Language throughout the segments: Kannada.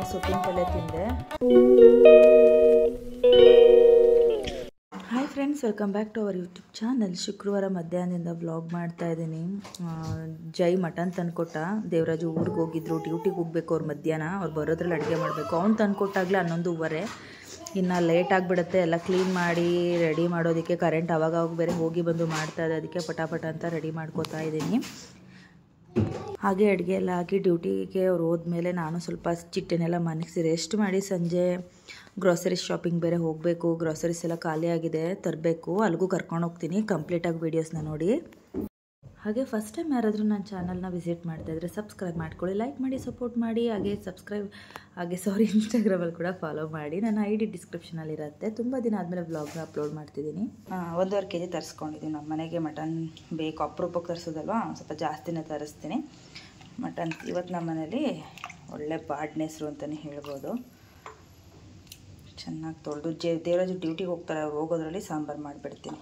ಸೊಪ್ಪಿನ ಪಲ್ಯ ತಿಂದೆ. Hi friends, welcome back to our YouTube channel. ಶುಕ್ರವಾರ ಮಧ್ಯಾಹ್ನದಿಂದ ವ್ಲಾಗ್ ಮಾಡ್ತಾ ಇದ್ದೀನಿ. ಜೈ ಮಟನ್ ತಂದುಕೊಟ್ಟ. ದೇವರಾಜು ಊರಿಗೆ ಹೋಗಿದ್ರು, ಡ್ಯೂಟಿಗೆ ಹೋಗ್ಬೇಕು ಅವ್ರು. ಮಧ್ಯಾಹ್ನ ಅವ್ರು ಬರೋದ್ರಲ್ಲಿ ಅಡುಗೆ ಮಾಡಬೇಕು. ಅವ್ನು ತಂದುಕೊಟ್ಟಾಗಲೇ 11:15. ಇನ್ನು ಲೇಟ್ ಆಗಿಬಿಡುತ್ತೆ ಎಲ್ಲ ಕ್ಲೀನ್ ಮಾಡಿ ರೆಡಿ ಮಾಡೋದಕ್ಕೆ. ಕರೆಂಟ್ ಆವಾಗ ಬೇರೆ ಹೋಗಿ ಬಂದು ಮಾಡ್ತಾ ಇದೆ, ಅದಕ್ಕೆ ಪಟಾಪಟ ಅಂತ ರೆಡಿ ಮಾಡ್ಕೋತಾ ಇದ್ದೀನಿ. ಹಾಗೆ ಅಡುಗೆ ಎಲ್ಲ ಹಾಕಿ ಡ್ಯೂಟಿಗೆ ಅವ್ರು ಹೋದ್ಮೇಲೆ ನಾನು ಸ್ವಲ್ಪ ಚಿಟ್ಟೆನೆಲ್ಲ ಮನಗಿಸಿ ರೆಸ್ಟ್ ಮಾಡಿ ಸಂಜೆ ಗ್ರಾಸರೀಸ್ ಶಾಪಿಂಗ್ ಬೇರೆ ಹೋಗಬೇಕು. ಗ್ರಾಸರೀಸ್ ಎಲ್ಲ ಖಾಲಿ ಆಗಿದೆ, ತರಬೇಕು. ಅಲ್ಲಿಗೂ ಕರ್ಕೊಂಡು ಹೋಗ್ತೀನಿ. ಕಂಪ್ಲೀಟಾಗಿ ವೀಡಿಯೋಸ್ನ ನೋಡಿ. ಹಾಗೆ ಫಸ್ಟ್ ಟೈಮ್ ಯಾರಾದರೂ ನನ್ನ ಚಾನಲ್ನ ವಿಸಿಟ್ ಮಾಡ್ತಾಯಿದ್ರೆ ಸಬ್ಸ್ಕ್ರೈಬ್ ಮಾಡ್ಕೊಳ್ಳಿ, ಲೈಕ್ ಮಾಡಿ, ಸಪೋರ್ಟ್ ಮಾಡಿ. ಹಾಗೆ ಇನ್ಸ್ಟಾಗ್ರಾಮಲ್ಲಿ ಕೂಡ ಫಾಲೋ ಮಾಡಿ. ನನ್ನ ID ಡಿಸ್ಕ್ರಿಪ್ಷನಲ್ಲಿರುತ್ತೆ. ತುಂಬ ದಿನ ಆದಮೇಲೆ ವ್ಲಾಗ್ನ ಅಪ್ಲೋಡ್ ಮಾಡ್ತಿದ್ದೀನಿ. 1.5 kg ತರಿಸ್ಕೊಂಡಿದ್ದೀನಿ. ನಮ್ಮ ಮನೆಗೆ ಮಟನ್ ಬೇಕು, ಅಪರೂಪಕ್ಕೆ ತರಿಸೋದಲ್ವ, ಸ್ವಲ್ಪ ಜಾಸ್ತಿನೇ ತರಿಸ್ತೀನಿ ಮಟನ್. ಇವತ್ತು ನಮ್ಮ ಮನೇಲಿ ಒಳ್ಳೆ ಬಾಡ್ನೆಸ್ರು ಅಂತಲೇ ಹೇಳ್ಬೋದು. ಚೆನ್ನಾಗಿ ತೊಳೆದು ದೇವರಾಜು ಡ್ಯೂಟಿಗೆ ಹೋಗ್ತಾರೆ, ಅವ್ರು ಹೋಗೋದ್ರಲ್ಲಿ ಸಾಂಬಾರು ಮಾಡಿಬಿಡ್ತೀನಿ.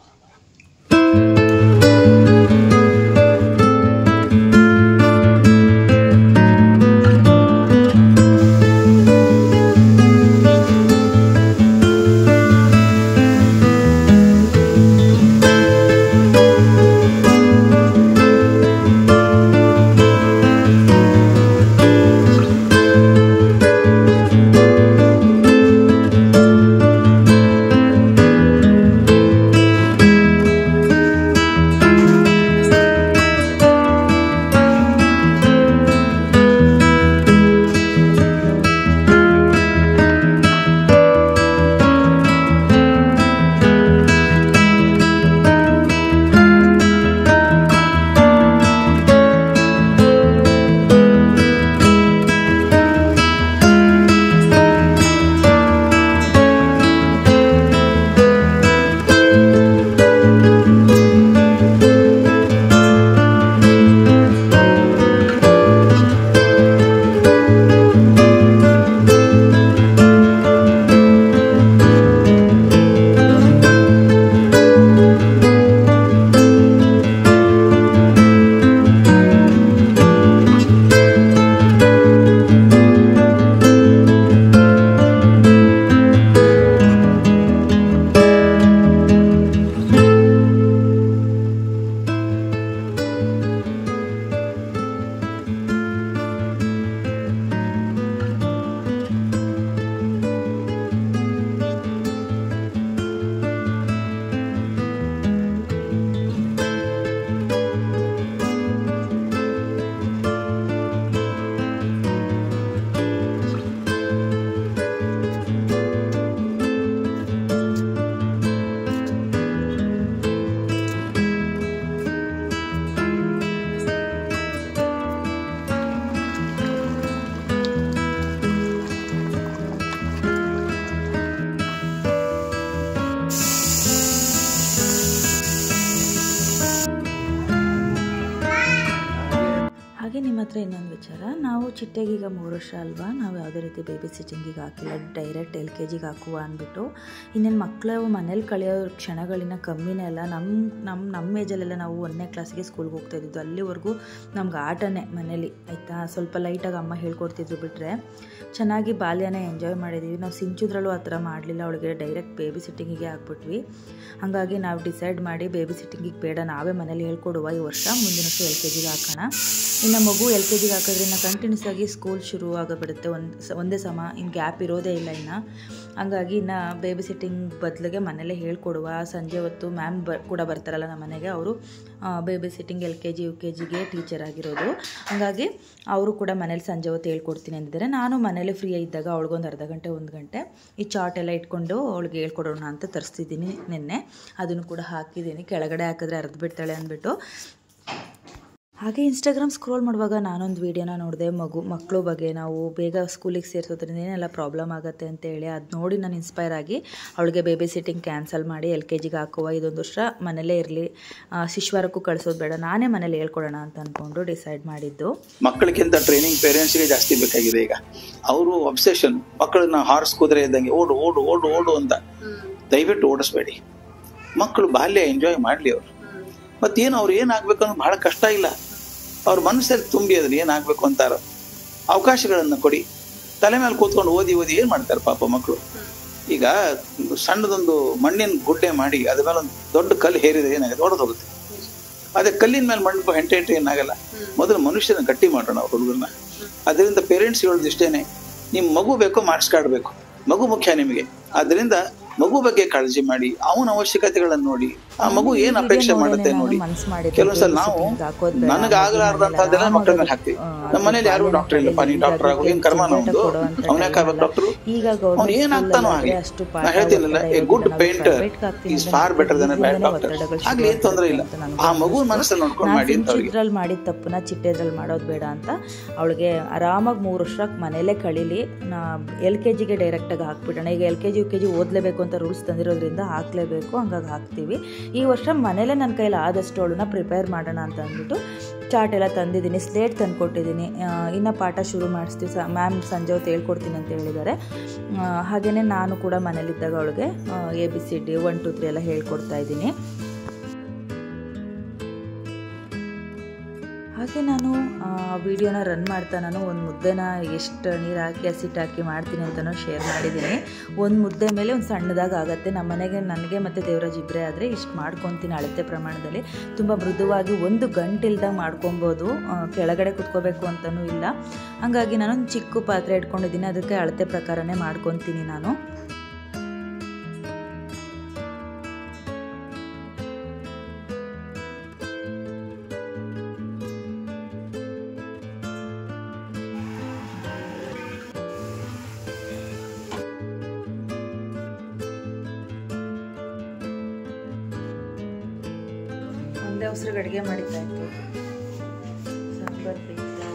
ನಿಮ್ಮ ಹತ್ರ ಇನ್ನೊಂದು ವಿಚಾರ, ನಾವು ಚಿಟ್ಟೆಗೀಗ 3 ವರ್ಷ ಅಲ್ವಾ, ನಾವು ಯಾವುದೇ ರೀತಿ ಬೇಬಿ ಸಿಟ್ಟಿಂಗಿಗೆ ಹಾಕಿಲ್ಲ. ಡೈರೆಕ್ಟ್ LKGಗೆ ಹಾಕುವ ಅಂದ್ಬಿಟ್ಟು. ಇನ್ನೇನು ಮಕ್ಕಳು ಮನೇಲಿ ಕಳೆಯೋ ಕ್ಷಣಗಳಿನ ಕಮ್ಮಿನೇ ಅಲ್ಲ. ನಮ್ಮ ಏಜಲ್ಲೆಲ್ಲ ನಾವು 1ನೇ ಕ್ಲಾಸಿಗೆ ಸ್ಕೂಲ್ಗೆ ಹೋಗ್ತಾ ಇದ್ದಿದ್ದು. ಅಲ್ಲಿವರೆಗೂ ನಮ್ಗೆ ಆಟನೇ ಮನೇಲಿ, ಆಯಿತಾ. ಸ್ವಲ್ಪ ಲೈಟಾಗಿ ಅಮ್ಮ ಹೇಳ್ಕೊಡ್ತಿದ್ರು ಬಿಟ್ಟರೆ ಚೆನ್ನಾಗಿ ಬಾಲ್ಯನೇ ಎಂಜಾಯ್ ಮಾಡಿದ್ದೀವಿ. ನಾವು ಸಿಂಚುದ್ರಲ್ಲೂ ಆ ಥರ ಮಾಡಲಿಲ್ಲ. ಅವಳಿಗೆ ಡೈರೆಕ್ಟ್ ಬೇಬಿ ಸಿಟ್ಟಿಂಗಿಗೆ ಹಾಕ್ಬಿಟ್ವಿ. ಹಾಗಾಗಿ ನಾವು ಡಿಸೈಡ್ ಮಾಡಿ ಬೇಬಿ ಸಿಟ್ಟಿಂಗಿಗೆ ಬೇಡ, ನಾವೇ ಮನೇಲಿ ಹೇಳ್ಕೊಡುವ ಈ ವರ್ಷ, ಮುಂದಿನ ವರ್ಷ LKGಗೆ ಹಾಕೋಣ. ಇನ್ನು ಮಗು LKGಗೆ ಹಾಕೋದ್ರಿಂದ ಕಂಟಿನ್ಯೂಸ್ ಆಗಿ ಸ್ಕೂಲ್ ಶುರು ಆಗಿಬಿಡುತ್ತೆ. ಒಂದೇ ಸಮ ಇನ್ನು ಗ್ಯಾಪ್ ಇರೋದೇ ಇಲ್ಲ ಇನ್ನು. ಹಂಗಾಗಿ ಇನ್ನು ಬೇಬಿ ಸಿಟ್ಟಿಂಗ್ ಬದಲಿಗೆ ಮನೇಲೇ ಹೇಳ್ಕೊಡುವ. ಸಂಜೆ ಹೊತ್ತು ಮ್ಯಾಮ್ ಕೂಡ ಬರ್ತಾರಲ್ಲ ನಮ್ಮ ಮನೆಗೆ, ಅವರು ಬೇಬಿ ಸಿಟ್ಟಿಂಗ್ LKG UKGಗೆ ಟೀಚರ್ ಆಗಿರೋದು. ಹಾಗಾಗಿ ಅವರು ಕೂಡ ಮನೇಲಿ ಸಂಜೆ ಹೊತ್ತು ಹೇಳ್ಕೊಡ್ತೀನಿ ಅಂದಿದ್ದಾರೆ. ನಾನು ಮನೇಲಿ ಫ್ರೀ ಇದ್ದಾಗ ಅವಳಿಗೊಂದು ಅರ್ಧ ಗಂಟೆ 1 ಗಂಟೆ ಈ ಚಾಟ್ ಎಲ್ಲ ಇಟ್ಕೊಂಡು ಅವಳಿಗೆ ಹೇಳ್ಕೊಡೋಣ ಅಂತ ತರಿಸ್ತಿದ್ದೀನಿ ನಿನ್ನೆ. ಅದನ್ನು ಕೂಡ ಹಾಕಿದ್ದೀನಿ. ಕೆಳಗಡೆ ಹಾಕಿದ್ರೆ ಅರ್ಧ ಬಿಡ್ತಾಳೆ ಅಂದ್ಬಿಟ್ಟು ಹಾಗೆ ಇನ್ಸ್ಟಾಗ್ರಾಮ್ ಸ್ಕ್ರೋಲ್ ಮಾಡುವಾಗ ನಾನೊಂದು ವೀಡಿಯೋನ ನೋಡಿದೆ, ಮಕ್ಕಳು ಬಗ್ಗೆ ನಾವು ಬೇಗ ಸ್ಕೂಲಿಗೆ ಸೇರಿಸೋದ್ರಿಂದ ಏನೆಲ್ಲ ಪ್ರಾಬ್ಲಮ್ ಆಗುತ್ತೆ ಅಂತೇಳಿ. ಅದು ನೋಡಿ ನಾನು ಇನ್ಸ್ಪೈರ್ ಆಗಿ ಅವಳಿಗೆ ಬೇಬಿ ಸಿಟ್ಟಿಂಗ್ ಕ್ಯಾನ್ಸಲ್ ಮಾಡಿ LKG ಹಾಕುವ, ಇದೊಂದು ವರ್ಷ ಮನೇಲೇ ಇರಲಿ, ಶಿಶುವಾರಕ್ಕೂ ಕಳಿಸೋದು ಬೇಡ, ನಾನೇ ಮನೇಲಿ ಹೇಳ್ಕೊಡೋಣ ಅಂತ ಅಂದ್ಕೊಂಡು ಡಿಸೈಡ್ ಮಾಡಿದ್ದು. ಮಕ್ಕಳಿಗಿಂತ ಟ್ರೈನಿಂಗ್ ಪೇರೆಂಟ್ಸ್ಗೆ ಜಾಸ್ತಿ ಬೇಕಾಗಿದೆ ಈಗ. ಅವರು ಅಬ್ಸೆಷನ್, ಮಕ್ಕಳನ್ನ ಹಾರ್ಸ್ ಕುದುರೆ ಇದ್ದಂಗೆ ಓಡು ಓಡು ಓಡು ಓಡು ಅಂತ. ದಯವಿಟ್ಟು ಓಡಿಸ್ಬೇಡಿ. ಮಕ್ಕಳು ಬಾಲ್ಯ ಎಂಜಾಯ್ ಮಾಡಲಿ. ಅವರು ಮತ್ತೇನು ಅವ್ರು ಏನಾಗಬೇಕು ಅನ್ನೋದು ಬಹಳ ಕಷ್ಟ ಇಲ್ಲ. ಅವ್ರ ಮನಸ್ಸಲ್ಲಿ ತುಂಬಿ ಅದ್ರಲ್ಲಿ ಏನಾಗಬೇಕು ಅಂತಾರೋ ಅವಕಾಶಗಳನ್ನು ಕೊಡಿ. ತಲೆ ಮೇಲೆ ಕೂತ್ಕೊಂಡು ಓದಿ ಏನು ಮಾಡ್ತಾರೆ ಪಾಪ ಮಕ್ಕಳು. ಈಗ ಸಣ್ಣದೊಂದು ಮಣ್ಣಿನ ಗುಡ್ಡೆ ಮಾಡಿ ಅದ್ರ ಮೇಲೆ ಒಂದು ದೊಡ್ಡ ಕಲ್ಲು ಹೇರಿದ್ರೆ ಏನಾಗುತ್ತೆ, ಹೊಡೆದು ಹೋಗುತ್ತೆ. ಅದೇ ಕಲ್ಲಿನ ಮೇಲೆ ಮಣ್ಣು ಹೆಂಟೆ ಏನಾಗಲ್ಲ. ಮೊದಲು ಮನುಷ್ಯನ ಗಟ್ಟಿ ಮಾಡೋಣ ಅವ್ರ ಹುಡುಗರನ್ನ. ಅದರಿಂದ ಪೇರೆಂಟ್ಸ್ ಹೇಳೋದು ಇಷ್ಟೇನೆ, ನಿಮ್ಮ ಮಗು ಬೇಕೋ ಮಾರ್ಕ್ಸ್ ಕಾರ್ಡ್ ಬೇಕು, ಮಗು ಮುಖ್ಯ ನಿಮಗೆ. ಅದರಿಂದ ಮಗು ಬಗ್ಗೆ ಕಾಳಜಿ ಮಾಡಿ, ಅವನ ಅವಶ್ಯಕತೆಗಳನ್ನು ನೋಡಿ, ಆ ಮಗು ಏನ್ ಅಪೇಕ್ಷೆ ಮಾಡುತ್ತೆ ನೋಡಿ. ಕೆಲವೊಂದ್ಸಲ ನಾವು ನನಗಾಗಲಾರ್ದಂತದ್ದೆಲ್ಲ ಮಕ್ಕಳ ಮೇಲೆ ಹಾಕ್ತಿವಿ. ನಮ್ಮ ಮನೇಲಿ ಯಾರು ಡಾಕ್ಟರ್ ಇಲ್ಲಪ್ಪ, ನೀನ್ ಡಾಕ್ಟರ್ ಆಗೋ, ಏನ್ ಕರ್ಮ ನಮ್ದು, ಅವನ್ಯಾಕಾಗಬೇಕು ಡಾಕ್ಟರ್, ಅವ್ನು ಏನಾಗ್ತಾನೋ ಆಗ್ಲಿ. ನಾ ಹೇಳ್ತೀನಲ್ಲ, a good painter is far better than a bad doctor. ಆಗ್ಲಿ, ಏನ್ ತೊಂದ್ರೆ ಇಲ್ಲ. ಆ ಮಗು ಮನಸ್ಸಲ್ಲಿ ನೋಡ್ಕೊಂಡು ಮಾಡಿ ಅಂತ. ಚಿತ್ರದಲ್ಲಿ ಮಾಡಿದ ತಪ್ಪನ್ನ ಚಿಟ್ಟೆದ್ರಲ್ಲಿ ಮಾಡೋದು ಬೇಡ ಅಂತ ಅವಳಿಗೆ ಆರಾಮಾಗಿ 3 ವರ್ಷ ಮನೇಲೆ ಕಳೀಲಿ, LKGಗೆ ಡೈರೆಕ್ಟಾಗಿ ಹಾಕ್ಬಿಡೋಣ. ಈಗ LKG UKG ಓದಲೇಬೇಕು ಅಂತ ರೂಲ್ಸ್ ತಂದಿರೋದ್ರಿಂದ ಹಾಕ್ಲೇಬೇಕು, ಹಂಗಾಗಿ ಹಾಕ್ತೀವಿ. ಈ ವರ್ಷ ಮನೇಲೆ ನನ್ನ ಕೈಲಿ ಆದಷ್ಟು ಅವಳನ್ನ ಪ್ರಿಪೇರ್ ಮಾಡೋಣ ಅಂತ ಅಂದ್ಬಿಟ್ಟು ಚಾರ್ಟ್ ಎಲ್ಲ ತಂದಿದ್ದೀನಿ, ಸ್ಲೇಟ್ ತಂದು ಕೊಟ್ಟಿದ್ದೀನಿ. ಇನ್ನು ಪಾಠ ಶುರು ಮಾಡಿಸ್ತೀವಿ, ಮ್ಯಾಮ್ ಸಂಜೆ ಹೊತ್ತು ಹೇಳ್ಕೊಡ್ತೀನಿ ಅಂತ ಹೇಳಿದ್ದಾರೆ. ಹಾಗೆಯೇ ನಾನು ಕೂಡ ಮನೇಲಿದ್ದಾಗ ಅವಳಿಗೆ ABCD 1 2 3 ಎಲ್ಲ ಹೇಳ್ಕೊಡ್ತಾ ಇದ್ದೀನಿ. ಹಾಗೆ ನಾನು ವಿಡಿಯೋನ ರನ್ ಮಾಡ್ತಾ ನಾನು ಒಂದು ಮುದ್ದೆನ ಎಷ್ಟು ನೀರು ಹಾಕಿ ಹಸಿಟ್ಟು ಹಾಕಿ ಮಾಡ್ತೀನಿ ಅಂತಲೂ ಶೇರ್ ಮಾಡಿದ್ದೀನಿ. ಒಂದು ಮುದ್ದೆ ಮೇಲೆ ಒಂದು ಸಣ್ಣದಾಗಿ ಆಗುತ್ತೆ. ನಮ್ಮ ಮನೆಗೆ ನನಗೆ ಮತ್ತು ದೇವರಾಜ್ ಇಬ್ಬರೇ ಆದರೆ ಇಷ್ಟು ಮಾಡ್ಕೊತೀನಿ ಅಳತೆ ಪ್ರಮಾಣದಲ್ಲಿ. ತುಂಬ ಮೃದುವಾಗಿ 1 ಗಂಟೆ ಇಲ್ದಾಗ ಮಾಡ್ಕೊಬೋದು, ಕೆಳಗಡೆ ಕುತ್ಕೋಬೇಕು ಅಂತಲೂ ಇಲ್ಲ. ಹಾಗಾಗಿ ನಾನೊಂದು ಚಿಕ್ಕ ಪಾತ್ರೆ ಇಟ್ಕೊಂಡಿದ್ದೀನಿ, ಅದಕ್ಕೆ ಅಳತೆ ಪ್ರಕಾರನೇ ಮಾಡ್ಕೊತೀನಿ ನಾನು. ಒಂದೇ ಉಸಿರಿಗೆ ಅಡುಗೆ ಮಾಡಿದ್ದಾಯಿತು. ಸಾಂಬಾರು ಬೇಯಿಸ್ತಾ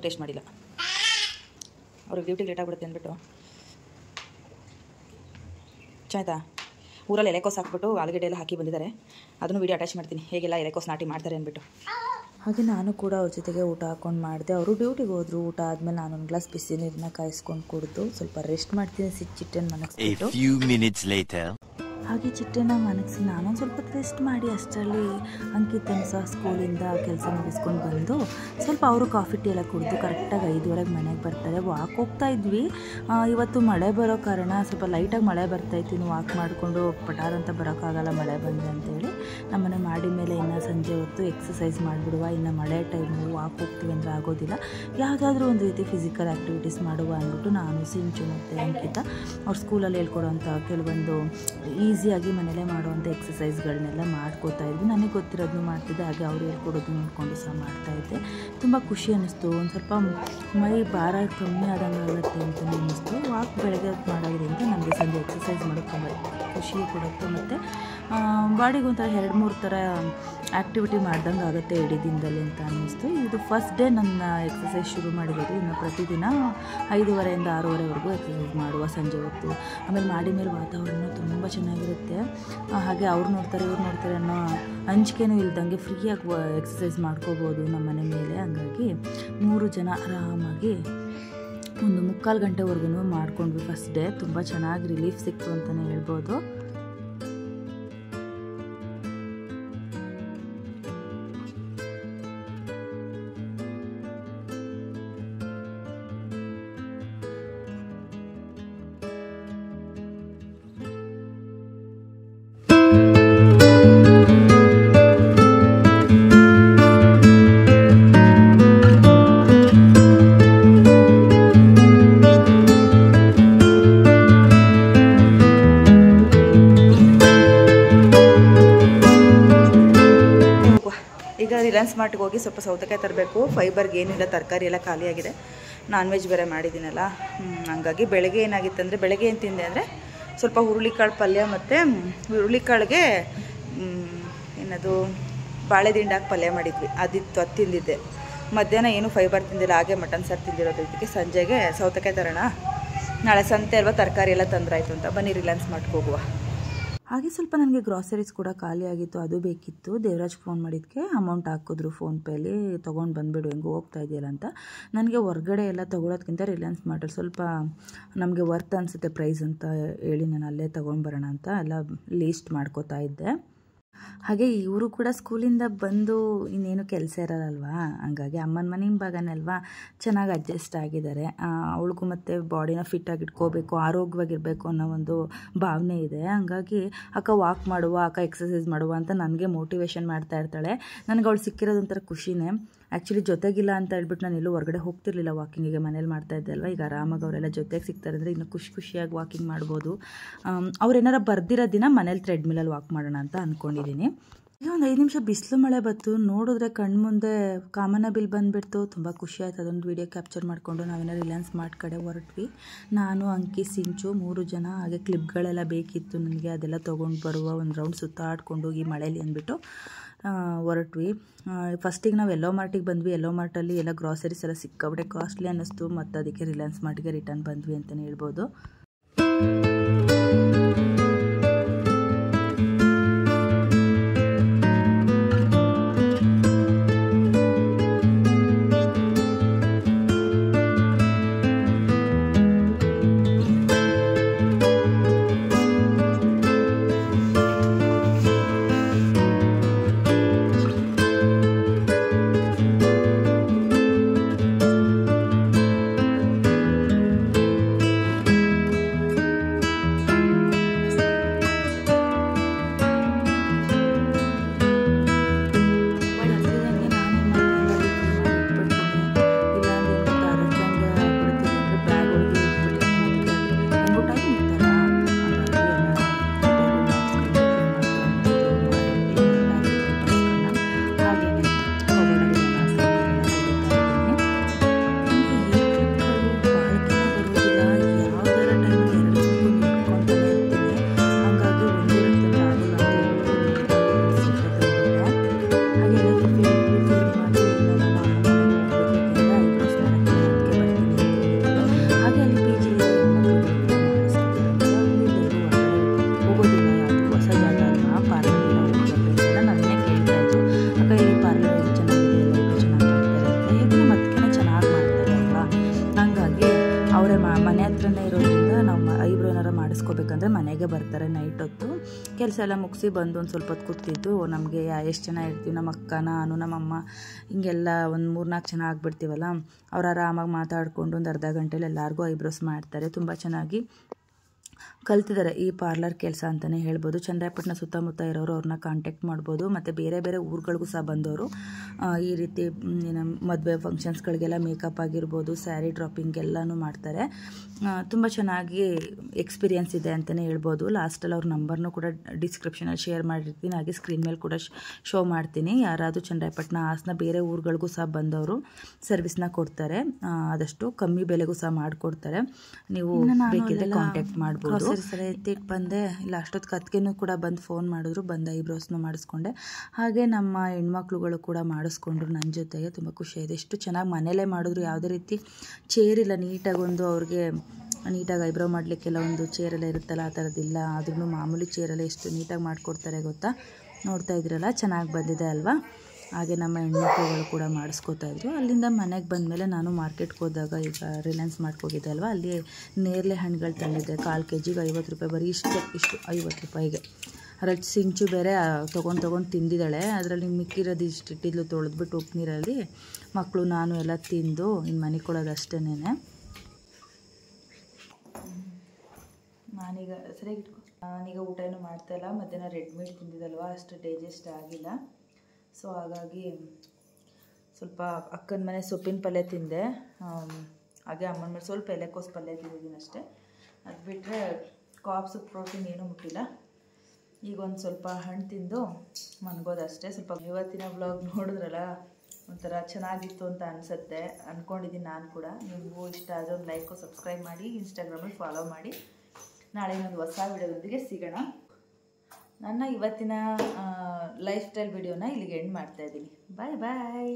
ಟೇಸ್ಟ್ ಮಾಡಿಲ್ಲ. ಅವ್ರಿಗೆ ಡ್ಯೂಟಿ ಲೇಟ್ ಆಗಿಬಿಡುತ್ತೆ ಅಂದ್ಬಿಟ್ಟು ಚೆನ್ನಾಯ್ತಾ. ಊರಲ್ಲಿ ಎಲೆಕೋಸು ಹಾಕ್ಬಿಟ್ಟು ಆಲೂಗಡ್ಡೆ ಎಲ್ಲ ಹಾಕಿ ಬಂದಿದ್ದಾರೆ. ಅದನ್ನು ವೀಡಿಯೋ ಅಟ್ಯಾಚ್ ಮಾಡ್ತೀನಿ, ಹೇಗೆಲ್ಲ ಎಲೆಕೋಸು ನಾಟಿ ಮಾಡ್ತಾರೆ ಅಂದ್ಬಿಟ್ಟು. ಹಾಗೆ ನಾನು ಕೂಡ ಅವ್ರ ಜೊತೆಗೆ ಊಟ ಹಾಕ್ಕೊಂಡು ಮಾಡಿದೆ. ಅವರು ಡ್ಯೂಟಿಗೆ ಹೋದರು. ಊಟ ಆದಮೇಲೆ ನಾನೊಂದು ಗ್ಲಾಸ್ ಬಿಸಿ ನೀರನ್ನ ಕಾಯಿಸ್ಕೊಂಡು ಕುಡಿದು ಸ್ವಲ್ಪ ರೆಸ್ಟ್ ಮಾಡ್ತೀನಿ. ಚಿಟ್ಟೆನ ಮನಗಿಸ್ಬಿಟ್ಟು ಹಾಗೆ ಚಿಟ್ಟೆನ ಮನಗಿಸಿ ನಾನೊಂದು ಸ್ವಲ್ಪ ರೆಸ್ಟ್ ಮಾಡಿ ಅಷ್ಟರಲ್ಲಿ ಅಂಕಿತನ ಸಹ ಸ್ಕೂಲಿಂದ ಕೆಲಸ ಮುಗಿಸ್ಕೊಂಡು ಬಂದು ಸ್ವಲ್ಪ ಅವರು ಕಾಫಿ ಟೀ ಎಲ್ಲ ಕುಡಿದು ಕರೆಕ್ಟಾಗಿ 5:15 ಮನೆಗೆ ಬರ್ತಾರೆ. ವಾಕ್ ಹೋಗ್ತಾ ಇದ್ವಿ. ಇವತ್ತು ಮಳೆ ಬರೋ ಕಾರಣ ಸ್ವಲ್ಪ ಲೈಟಾಗಿ ಮಳೆ ಬರ್ತಾಯಿತ್ತು. ಇನ್ನು ವಾಕ್ ಮಾಡಿಕೊಂಡು ಪಟಾರ್ ಅಂತ ಬರೋಕ್ಕಾಗಲ್ಲ ಮಳೆ ಬಂದರೆ ಅಂತೇಳಿ ನಮ್ಮನೆ ಮಾಡಿ ಮೇಲೆ ಇನ್ನು ಸಂಜೆ ಹೊತ್ತು ಎಕ್ಸಸೈಸ್ ಮಾಡಿಬಿಡುವ, ಇನ್ನು ಮಳೆ ಟೈಮು ವಾಕ್ ಹೋಗ್ತೀವಿ ಅಂದರೆ ಆಗೋದಿಲ್ಲ, ಯಾವುದಾದ್ರೂ ಒಂದು ರೀತಿ ಫಿಸಿಕಲ್ ಆ್ಯಕ್ಟಿವಿಟೀಸ್ ಮಾಡುವ ಅಂದ್ಬಿಟ್ಟು ನಾನು ಸಿಂಚು ಮತ್ತು ಅಂಕಿತ ಅವ್ರ ಸ್ಕೂಲಲ್ಲಿ ಹೇಳ್ಕೊಡೋಂಥ ಕೆಲವೊಂದು ಈಸಿಯಾಗಿ ಮನೇಲೇ ಮಾಡುವಂಥ ಎಕ್ಸಸೈಸ್ಗಳನ್ನೆಲ್ಲ ಮಾಡ್ಕೋತಾ ಇದ್ವಿ. ನನಗೆ ಗೊತ್ತಿರೋದನ್ನು ಮಾಡ್ತಿದ್ದೆ, ಹಾಗೆ ಅವ್ರು ಹೇಳ್ಕೊಡೋದು ನೋಡಿಕೊಂಡು ಸಹ ಮಾಡ್ತಾಯಿದ್ದೆ. ತುಂಬ ಖುಷಿ ಅನ್ನಿಸ್ತು. ಒಂದು ಸ್ವಲ್ಪ ಮೈ ಭಾರ ಕಮ್ಮಿ ಆದಂಗೆ ಆಗುತ್ತೆ ಅಂತ ಅನ್ನಿಸ್ತು. ವಾಕ್ ಬೆಳಗ್ಗೆ ಮಾಡೋದ್ರಿಂದ ನಮಗೆ ಸಂಜೆ ಎಕ್ಸಸೈಸ್ ಮಾಡೋಕ್ಕೆ ತುಂಬ ಖುಷಿ ಕೊಡುತ್ತೆ ಮತ್ತು ಬಾಡಿಗೆ ಒಂಥರ 2-3 ಥರ ಆ್ಯಕ್ಟಿವಿಟಿ ಮಾಡ್ದಂಗೆ ಆಗುತ್ತೆ ಇಡೀ ದಿನದಲ್ಲಿ ಅಂತ ಅನ್ನಿಸ್ತು. ಇದು ಫಸ್ಟ್ ಡೇ ನನ್ನ ಎಕ್ಸಸೈಸ್ ಶುರು ಮಾಡಿರೋದು. ಇನ್ನು ಪ್ರತಿದಿನ 5:30 ಇಂದ 6:30ವರೆಗೂ ಎಕ್ಸಸೈಸ್ ಮಾಡುವ ಸಂಜೆ ಹೊತ್ತು. ಆಮೇಲೆ ಮಾಡಿ ಮೇಲೆ ವಾತಾವರಣ ತುಂಬ ಚೆನ್ನಾಗಿರುತ್ತೆ. ಹಾಗೆ ಅವ್ರು ನೋಡ್ತಾರೆ ಇವ್ರು ನೋಡ್ತಾರೆ ಅನ್ನೋ ಅಂಜಿಕೆನೂ ಇಲ್ದಂಗೆ ಫ್ರೀಯಾಗಿ ಎಕ್ಸಸೈಸ್ ಮಾಡ್ಕೋಬೋದು ನಮ್ಮ ಮನೆ ಮೇಲೆ. ಹಂಗಾಗಿ 3 ಜನ ಆರಾಮಾಗಿ ಒಂದು 3/4 ಗಂಟೆವರೆಗೂ ಮಾಡ್ಕೊಂಡ್ವಿ ಫಸ್ಟ್ ಡೇ. ತುಂಬ ಚೆನ್ನಾಗಿ ರಿಲೀಫ್ ಸಿಕ್ತು ಅಂತಲೇ ಹೇಳ್ಬೋದು. ರಿಲಯನ್ಸ್ ಮಾರ್ಟ್ಗೆ ಹೋಗಿ ಸ್ವಲ್ಪ ಸೌತೆಕಾಯಿ ತರಬೇಕು. ಫೈಬರ್ಗೆ ಏನಿಲ್ಲ, ತರಕಾರಿ ಎಲ್ಲ ಖಾಲಿಯಾಗಿದೆ. ನಾನ್ ವೆಜ್ ಬೇರೆ ಮಾಡಿದ್ದೀನಲ್ಲ, ಹಂಗಾಗಿ ಬೆಳಗ್ಗೆ ಏನಾಗಿತ್ತಂದರೆ, ಬೆಳಗ್ಗೆ ಏನು ತಿಂದೆ ಅಂದರೆ ಸ್ವಲ್ಪ ಹುರುಳಿಕಾಳು ಪಲ್ಯ ಮತ್ತು ಹುರುಳಿಕಾಳಿಗೆ ಏನದು ಬಾಳೆದಿಂಡು ಹಾಕಿ ಪಲ್ಯ ಮಾಡಿದ್ವಿ, ಅದು ತಿಂದಿದ್ದೆ. ಮಧ್ಯಾಹ್ನ ಏನು ಫೈಬರ್ ತಿಂದಿಲ್ಲ, ಹಾಗೆ ಮಟನ್ ಸಾರು ತಿಂದಿರೋದು. ಇದಕ್ಕೆ ಸಂಜೆಗೆ ಸೌತೆಕಾಯಿ ತರೋಣ, ನಾಳೆ ಸಂತೆ ಅಲ್ವಾ, ತರಕಾರಿ ಎಲ್ಲ ತಂದ್ರಾಯ್ತು ಅಂತ. ಬನ್ನಿ ರಿಲಯನ್ಸ್ ಮಾರ್ಟ್ಗೆ ಹೋಗುವ. ಹಾಗೆ ಸ್ವಲ್ಪ ನನಗೆ ಗ್ರಾಸರೀಸ್ ಕೂಡ ಖಾಲಿ ಆಗಿತ್ತು, ಅದು ಬೇಕಿತ್ತು. ದೇವರಾಜ್ ಫೋನ್ ಮಾಡಿದ್ದಕ್ಕೆ ಅಮೌಂಟ್ ಹಾಕಿದ್ರು ಫೋನ್ಪೇಲಿ, ತೊಗೊಂಡು ಬಂದುಬಿಡು ಹೆಂಗೆ ಹೋಗ್ತಾ ಇದೆಯಲ್ಲ ಅಂತ. ನನಗೆ ಹೊರ್ಗಡೆ ಎಲ್ಲ ತೊಗೊಳೋದ್ಕಿಂತ ರಿಲಯನ್ಸ್ ಮಾರ್ಟಲ್ಲಿ ಸ್ವಲ್ಪ ನಮಗೆ ವರ್ತ್ ಅನಿಸುತ್ತೆ ಪ್ರೈಸ್ ಅಂತ ಹೇಳಿ ನಾನು ಅಲ್ಲೇ ತೊಗೊಂಡ್ಬರೋಣ ಅಂತ ಎಲ್ಲ ಲೀಸ್ಟ್ ಮಾಡ್ಕೋತಾ ಇದ್ದೆ. ಹಾಗೆ ಇವರು ಕೂಡ ಸ್ಕೂಲಿಂದ ಬಂದು ಇನ್ನೇನು ಕೆಲಸ ಇರಲ್ಲಲ್ವಾ, ಹಂಗಾಗಿ ಅಮ್ಮನ ಮನೆ ಭಾಗನೇ ಅಲ್ವಾ, ಚೆನ್ನಾಗಿ ಅಡ್ಜಸ್ಟ್ ಆಗಿದ್ದಾರೆ. ಅವಳಿಗೂ ಮತ್ತು ಬಾಡಿನ ಫಿಟ್ಟಾಗಿ ಇಟ್ಕೋಬೇಕು, ಆರೋಗ್ಯವಾಗಿರಬೇಕು ಅನ್ನೋ ಒಂದು ಭಾವನೆ ಇದೆ. ಹಂಗಾಗಿ ಅಕ್ಕ ವಾಕ್ ಮಾಡುವ, ಅಕ್ಕ ಎಕ್ಸಸೈಸ್ ಮಾಡುವ ಅಂತ ನನಗೆ ಮೋಟಿವೇಶನ್ ಮಾಡ್ತಾ ಇರ್ತಾಳೆ. ನನಗೆ ಅವಳು ಸಿಕ್ಕಿರೋದೊಂಥರ ಖುಷಿನೇ. ಆ್ಯಕ್ಚುಲಿ ಜೊತೆಗಿಲ್ಲ ಅಂತ ಹೇಳ್ಬಿಟ್ಟು ನಾನು ಎಲ್ಲೂ ಹೊರಗಡೆ ಹೋಗ್ತಿರ್ಲಿಲ್ಲ ವಾಕಿಂಗಿಗೆ, ಮನೇಲಿ ಮಾಡ್ತಾ ಇದ್ದೆ ಅಲ್ವಾ. ಈಗ ಆರಾಮಾಗಿ ಅವರೆಲ್ಲ ಜೊತೆಗೆ ಸಿಗ್ತಾರೆ ಅಂದರೆ ಇನ್ನು ಖುಷಿಯಾಗಿ ವಾಕಿಂಗ್ ಮಾಡ್ಬೋದು. ಅವ್ರೇನಾರ ಬರ್ದಿರೋ ದಿನ ಮನೇಲಿ ಥ್ರೆಡ್ಮಿಲಲ್ಲಿ ವಾಕ್ ಮಾಡೋಣ ಅಂತ ಅಂದ್ಕೊಂಡಿದ್ದೀನಿ. ಈಗ ಒಂದು 5 ನಿಮಿಷ ಬಿಸಿಲು ಮಳೆ ಬಂತು, ನೋಡಿದ್ರೆ ಕಣ್ಮುಂದೆ ಕಾಮನ ಬಿಲ್ ಬಂದುಬಿಡ್ತು. ತುಂಬ ಖುಷಿ ಆಯ್ತು. ಅದೊಂದು ವೀಡಿಯೋ ಕ್ಯಾಪ್ಚರ್ ಮಾಡಿಕೊಂಡು ನಾವೇನೋ ರಿಲಯನ್ಸ್ ಮಾರ್ಟ್ ಕಡೆ ಹೊರಟ್ವಿ. ನಾನು, ಅಂಕಿ, ಸಿಂಚು 3 ಜನ. ಹಾಗೆ ಕ್ಲಿಪ್ಗಳೆಲ್ಲ ಬೇಕಿತ್ತು ನನಗೆ, ಅದೆಲ್ಲ ತೊಗೊಂಡು ಬರುವ, ಒಂದು ರೌಂಡ್ ಸುತ್ತಾಡ್ಕೊಂಡು ಈ ಮಳೇಲಿ ಅಂದ್ಬಿಟ್ಟು ಹೊರಟ್ವಿ. ಫಸ್ಟಿಗೆ ನಾವು ಎಲ್ಲೋ ಮಾರ್ಟಿಗೆ ಬಂದ್ವಿ. ಎಲ್ಲೋ ಮಾರ್ಟಲ್ಲಿ ಎಲ್ಲ ಗ್ರಾಸರೀಸ್ ಎಲ್ಲ ಸಿಕ್ಕಾಬಿಟ್ಟೆ ಕಾಸ್ಟ್ಲಿ ಅನ್ನಿಸ್ತು, ಮತ್ತು ಅದಕ್ಕೆ ರಿಲಯನ್ಸ್ ಮಾರ್ಟಿಗೆ ರಿಟರ್ನ್ ಬಂದ್ವಿ ಅಂತಲೇ ಹೇಳ್ಬೋದು. ಮಾಡಿಸ್ಕೋಬೇಕಂದ್ರೆ ಮನೆಗೆ ಬರ್ತಾರೆ ನೈಟ್ ಹೊತ್ತು. ಕೆಲಸ ಎಲ್ಲ ಮುಗಿಸಿ ಬಂದು ಒಂದು ಸ್ವಲ್ಪ ಹೊತ್ತು ಕೂತಿದ್ದು ನಮಗೆ ಎಷ್ಟು ಜನ ಇರ್ತೀವಿ, ನಮ್ಮ ಅಕ್ಕ, ನಾನು, ನಮ್ಮಮ್ಮ, ಹಿಂಗೆಲ್ಲ ಒಂದು 3-4 ಜನ ಆಗಿಬಿಡ್ತೀವಲ್ಲ, ಅವ್ರು ಆರಾಮಾಗಿ ಮಾತಾಡಿಕೊಂಡು ಒಂದು ಅರ್ಧ ಗಂಟೆಲಿ ಎಲ್ಲರಿಗೂ ಐಬ್ರೋಸ್ ಮಾಡ್ತಾರೆ. ತುಂಬ ಚೆನ್ನಾಗಿ ಕಲ್ತಿದ್ದಾರೆ ಈ ಪಾರ್ಲರ್ ಕೆಲಸ ಅಂತಲೇ ಹೇಳ್ಬೋದು. ಚನ್ನರಾಯಪಟ್ಟಣ ಸುತ್ತಮುತ್ತ ಇರೋರು ಅವ್ರನ್ನ ಕಾಂಟ್ಯಾಕ್ಟ್ ಮಾಡ್ಬೋದು. ಮತ್ತು ಬೇರೆ ಬೇರೆ ಊರುಗಳಿಗೂ ಸಹ ಬಂದವರು ಈ ರೀತಿ ಮದುವೆ ಫಂಕ್ಷನ್ಸ್ಗಳಿಗೆಲ್ಲ ಮೇಕಪ್ ಆಗಿರ್ಬೋದು, ಸ್ಯಾರಿ ಡ್ರಾಪಿಂಗ್ ಎಲ್ಲನೂ ಮಾಡ್ತಾರೆ. ತುಂಬ ಚೆನ್ನಾಗಿ ಎಕ್ಸ್ಪೀರಿಯೆನ್ಸ್ ಇದೆ ಅಂತಲೇ ಹೇಳ್ಬೋದು. ಲಾಸ್ಟಲ್ಲಿ ಅವ್ರ ನಂಬರ್ನೂ ಕೂಡ ಡಿಸ್ಕ್ರಿಪ್ಷನಲ್ಲಿ ಶೇರ್ ಮಾಡಿರ್ತೀನಿ, ಹಾಗೆ ಸ್ಕ್ರೀನ್ ಮೇಲೆ ಕೂಡ ಶೋ ಮಾಡ್ತೀನಿ. ಯಾರಾದರೂ ಚನ್ನರಾಯಪಟ್ಟಣ, ಹಾಸನ, ಬೇರೆ ಊರುಗಳಿಗೂ ಸಹ ಬಂದವರು ಸರ್ವಿಸ್ನ ಕೊಡ್ತಾರೆ. ಆದಷ್ಟು ಕಮ್ಮಿ ಬೆಲೆಗೂ ಸಹ ಮಾಡಿಕೊಡ್ತಾರೆ. ನೀವು ಬೇಕಿದ್ರೆ ಕಾಂಟ್ಯಾಕ್ಟ್ ಮಾಡ್ಬೋದು. ಸರಿ ಎತ್ತಿಟ್ಟು ಬಂದೆ. ಇಲ್ಲ ಅಷ್ಟೊತ್ತು ಕತ್ಗೆನೂ ಕೂಡ ಬಂದು ಫೋನ್ ಮಾಡಿದ್ರು, ಬಂದು ಐಬ್ರೋಸ್ನೂ ಮಾಡಿಸ್ಕೊಂಡೆ. ಹಾಗೆ ನಮ್ಮ ಹೆಣ್ಮಕ್ಳುಗಳು ಕೂಡ ಮಾಡಿಸ್ಕೊಂಡ್ರು ನನ್ನ ಜೊತೆಗೆ. ತುಂಬ ಖುಷಿಯಾಗಿದೆ. ಎಷ್ಟು ಚೆನ್ನಾಗಿ ಮನೇಲೇ ಮಾಡಿದ್ರು, ಯಾವುದೇ ರೀತಿ ಚೇರಿಲ್ಲ, ನೀಟಾಗಿ ಒಂದು ಅವ್ರಿಗೆ ನೀಟಾಗಿ ಐಬ್ರೋ ಮಾಡಲಿಕ್ಕೆಲ್ಲ ಒಂದು ಚೇರೆಲ್ಲ ಇರುತ್ತಲ್ಲ, ಆ ಥರದ್ದಿಲ್ಲ. ಆದ್ರೂ ಮಾಮೂಲಿ ಚೇರೆಲ್ಲ ಎಷ್ಟು ನೀಟಾಗಿ ಮಾಡಿಕೊಡ್ತಾರೆ ಗೊತ್ತಾ. ನೋಡ್ತಾ ಇದ್ರಲ್ಲ, ಚೆನ್ನಾಗಿ ಬಂದಿದೆ ಅಲ್ವಾ. ಹಾಗೆ ನಮ್ಮ ಹೆಣ್ಮಕ್ಳುಗಳು ಕೂಡ ಮಾಡಿಸ್ಕೋತಾ ಇದ್ರು. ಅಲ್ಲಿಂದ ಮನೆಗೆ ಬಂದಮೇಲೆ ನಾನು ಮಾರ್ಕೆಟ್ಗೆ ಹೋದಾಗ, ಈಗ ರಿಲಯನ್ಸ್ ಮಾಡ್ಕೋಗಿದ್ದೆ ಅಲ್ವಾ, ಅಲ್ಲಿ ನೇರಳೆ ಹಣ್ಣುಗಳು ತಂದಿದ್ದೆ. 1/4 kg 50 ರೂಪಾಯಿ, ಬರೀ ಇಷ್ಟು 50 ರೂಪಾಯಿಗೆ. ಅದ್ರಲ್ಲಿ ಸಿಂಚು ಬೇರೆ ತೊಗೊಂಡು ತಿಂದಿದ್ದಾಳೆ. ಅದರಲ್ಲಿ ಮಿಕ್ಕಿರೋದು ಇಷ್ಟು ಇಟ್ಟಿದ್ಲು, ತೊಳೆದ್ಬಿಟ್ಟು ಉಪ್ಪು ನೀರಲ್ಲಿ. ಮಕ್ಕಳು ನಾನು ಎಲ್ಲ ತಿಂದು ಇನ್ನು ಮನೆಗೆ ಕೊಡೋದು ಅಷ್ಟೇನೆ. ನಾನೀಗ ಊಟ ಏನು ಮಾಡ್ತಾಯಿಲ್ಲ. ಮಧ್ಯಾಹ್ನ ರೆಡ್ ಮೀಟ್ ತಿಂದಿದ್ದಲ್ವ, ಅಷ್ಟು ಡೈಜೆಸ್ಟ್ ಆಗಿಲ್ಲ. ಸೊ ಹಾಗಾಗಿ ಸ್ವಲ್ಪ ಅಕ್ಕನ ಮನೆ ಸೊಪ್ಪಿನ ಪಲ್ಯ ತಿಂದೆ. ಹಾಗೆ ಅಮ್ಮನ ಮೇಲೆ ಸ್ವಲ್ಪ ಎಲೆಕೋಸು ಪಲ್ಯ ತಿಂದಿದ್ದೀನಿ ಅಷ್ಟೇ. ಅದು ಬಿಟ್ಟರೆ ಕಾಪ್ಸು ಪ್ರೋಟೀನ್ ಏನೂ ಮುಟ್ಟಿಲ್ಲ. ಈಗ ಒಂದು ಸ್ವಲ್ಪ ಹಣ್ಣು ತಿಂದು ಮನ್ಗೋದಷ್ಟೇ. ಸ್ವಲ್ಪ ಇವತ್ತಿನ ವ್ಲಾಗ್ ನೋಡಿದ್ರಲ್ಲ, ಒಂಥರ ಚೆನ್ನಾಗಿತ್ತು ಅಂತ ಅನಿಸುತ್ತೆ, ಅಂದ್ಕೊಂಡಿದ್ದೀನಿ ನಾನು ಕೂಡ. ನಿಮಗೂ ಇಷ್ಟ ಆದರೆ ಒಂದು ಲೈಕು ಸಬ್ಸ್ಕ್ರೈಬ್ ಮಾಡಿ, ಇನ್ಸ್ಟಾಗ್ರಾಮಲ್ಲಿ ಫಾಲೋ ಮಾಡಿ. ನಾಳೆ ಇನ್ನೊಂದು ಹೊಸ ವಿಡಿಯೋದೊಂದಿಗೆ ಸಿಗೋಣ. ನನ್ನ ಇವತ್ತಿನ ಲೈಫ್ ಸ್ಟೈಲ್ ವಿಡಿಯೋನ ಇಲ್ಲಿಗೆ ಎಂಡ್ ಮಾಡ್ತಾ ಇದ್ದೀನಿ. ಬಾಯ್ ಬಾಯ್.